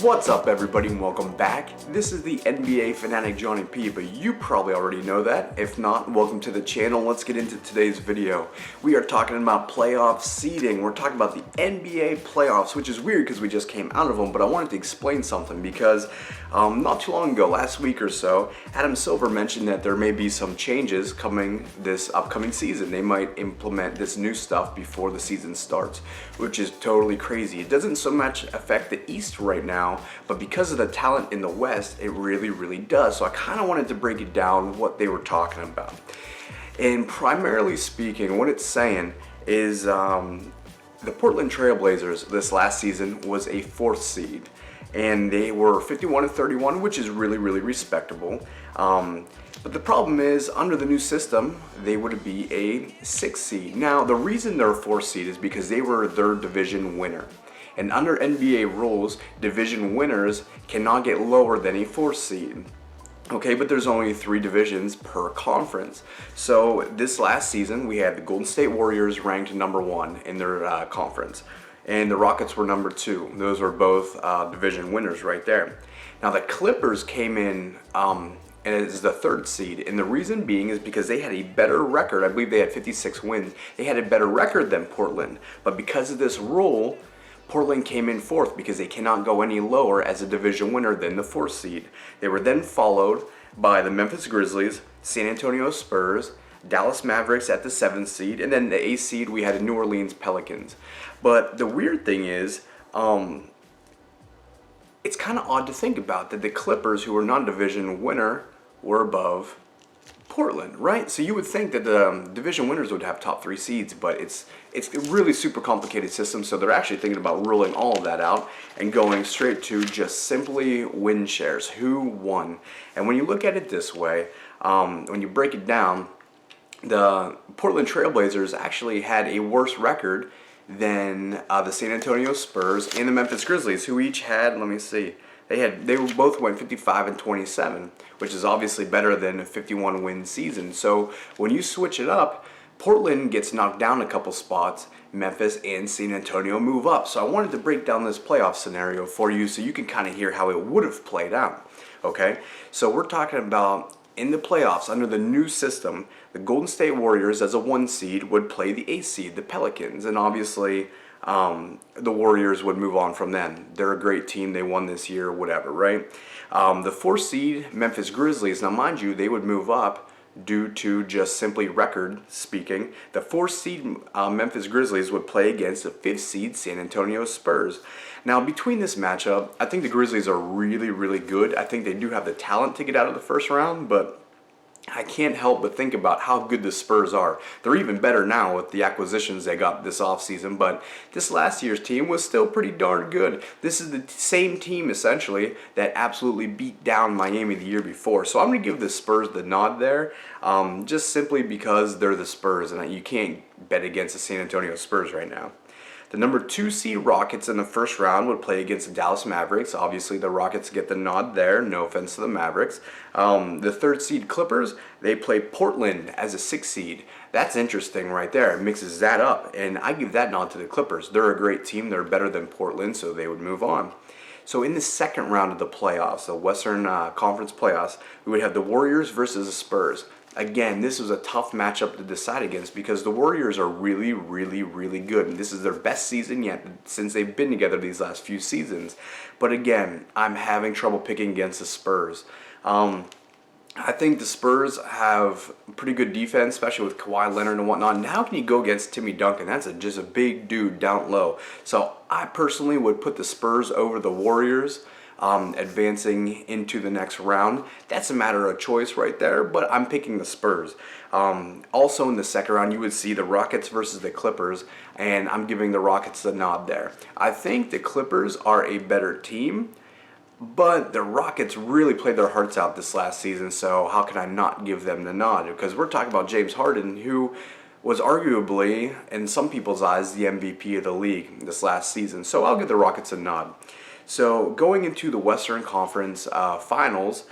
What's up, everybody, and welcome back. This is the NBA fanatic Johnny P, but you probably already know that. If not, welcome to the channel. Let's get into today's video. We are talking about playoff seeding. We're talking about the NBA playoffs, which is weird because we just came out of them, but I wanted to explain something because not too long ago, last week or so, Adam Silver mentioned that there may be some changes coming this upcoming season. They might implement this new stuff before the season starts, which is totally crazy. It doesn't so much affect the East right now, but because of the talent in the West, it really does. So I kind of wanted to break it down what they were talking about. And primarily speaking, what it's saying is the Portland Trail Blazers this last season was a 4th seed, and they were 51-31, which is really respectable. But the problem is, under the new system, they would be a 6th seed. Now, the reason they're a 4th seed is because they were their division winner. And under NBA rules, division winners cannot get lower than a 4th seed. Okay, but there's only 3 divisions per conference. So this last season, we had the Golden State Warriors ranked number 1 in their conference, and the Rockets were number 2. Those were both division winners right there. Now the Clippers came in as the 3rd seed, and the reason being is because they had a better record. I believe they had 56 wins. They had a better record than Portland, but because of this rule, Portland came in 4th because they cannot go any lower as a division winner than the 4th seed. They were then followed by the Memphis Grizzlies, San Antonio Spurs, Dallas Mavericks at the 7th seed, and then the 8th seed we had the New Orleans Pelicans. But the weird thing is, it's kind of odd to think about that the Clippers, who were non-division winner, were above Portland, right? So you would think that the division winners would have top 3 seeds, but it's a really super complicated system, so they're actually thinking about ruling all of that out and going straight to just simply win shares, who won. And when you look at it this way, when you break it down, the Portland Trail Blazers actually had a worse record than the San Antonio Spurs and the Memphis Grizzlies, who each had, let me see, they both went 55-27, which is obviously better than a 51-win season. So when you switch it up, Portland gets knocked down a couple spots, Memphis and San Antonio move up. So I wanted to break down this playoff scenario for you so you can kind of hear how it would have played out. Okay, so we're talking about in the playoffs under the new system, the Golden State Warriors as a 1 seed would play the 8th seed, the Pelicans, and obviously the Warriors would move on from them. They're a great team. They won this year, whatever, right? The 4th seed, Memphis Grizzlies, now mind you, they would move up due to just simply record speaking. The 4th seed Memphis Grizzlies would play against the 5th seed San Antonio Spurs. Now, between this matchup, I think the Grizzlies are really good. I think they do have the talent to get out of the first round, but I can't help but think about how good the Spurs are. They're even better now with the acquisitions they got this offseason, but this last year's team was still pretty darn good. This is the same team, essentially, that absolutely beat down Miami the year before. So I'm going to give the Spurs the nod there, just simply because they're the Spurs, and you can't bet against the San Antonio Spurs right now. The number 2 seed Rockets in the first round would play against the Dallas Mavericks. Obviously, the Rockets get the nod there. No offense to the Mavericks. The 3rd seed Clippers, they play Portland as a 6th seed. That's interesting right there. It mixes that up, and I give that nod to the Clippers. They're a great team. They're better than Portland, so they would move on. So in the second round of the playoffs, the Western Conference playoffs, we would have the Warriors versus the Spurs. Again, this was a tough matchup to decide against because the Warriors are really good. And this is their best season yet since they've been together these last few seasons. But again, I'm having trouble picking against the Spurs. I think the Spurs have pretty good defense, especially with Kawhi Leonard and whatnot. And how can you go against Timmy Duncan? That's just a big dude down low. So I personally would put the Spurs over the Warriors, advancing into the next round. That's a matter of choice right there, but I'm picking the Spurs. Also in the second round, you would see the Rockets versus the Clippers, and I'm giving the Rockets the nod there. I think the Clippers are a better team, but the Rockets really played their hearts out this last season, so how can I not give them the nod? Because we're talking about James Harden, who was arguably, in some people's eyes, the MVP of the league this last season. So I'll give the Rockets a nod. So going into the Western Conference Finals,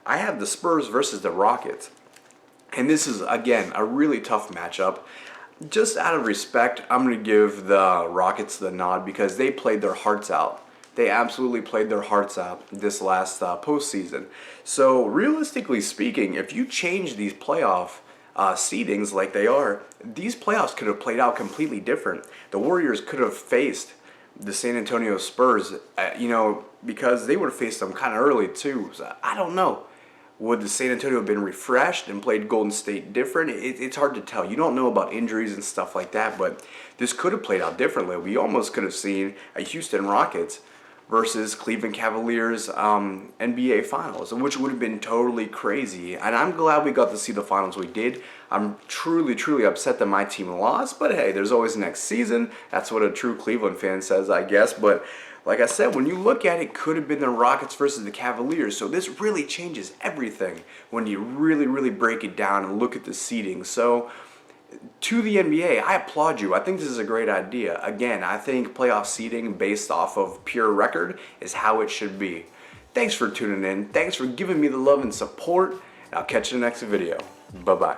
I have the Spurs versus the Rockets. And this is, again, a really tough matchup. Just out of respect, I'm going to give the Rockets the nod because they played their hearts out They absolutely played their hearts out this last postseason. So realistically speaking, if you change these playoff seedings like they are, these playoffs could have played out completely different. The Warriors could have faced the San Antonio Spurs, because they would have faced them kind of early too. So I don't know. Would the San Antonio have been refreshed and played Golden State different? It's hard to tell. You don't know about injuries and stuff like that, but this could have played out differently. We almost could have seen a Houston Rockets versus Cleveland Cavaliers NBA Finals, which would have been totally crazy. And I'm glad we got to see the finals we did. I'm truly, truly upset that my team lost, but hey, there's always next season. That's what a true Cleveland fan says, I guess. But like I said, when you look at it, could have been the Rockets versus the Cavaliers. So this really changes everything when you really, really break it down and look at the seeding. So to the NBA, I applaud you. I think this is a great idea. Again, I think playoff seeding based off of pure record is how it should be. Thanks for tuning in. Thanks for giving me the love and support. I'll catch you in the next video. Bye-bye.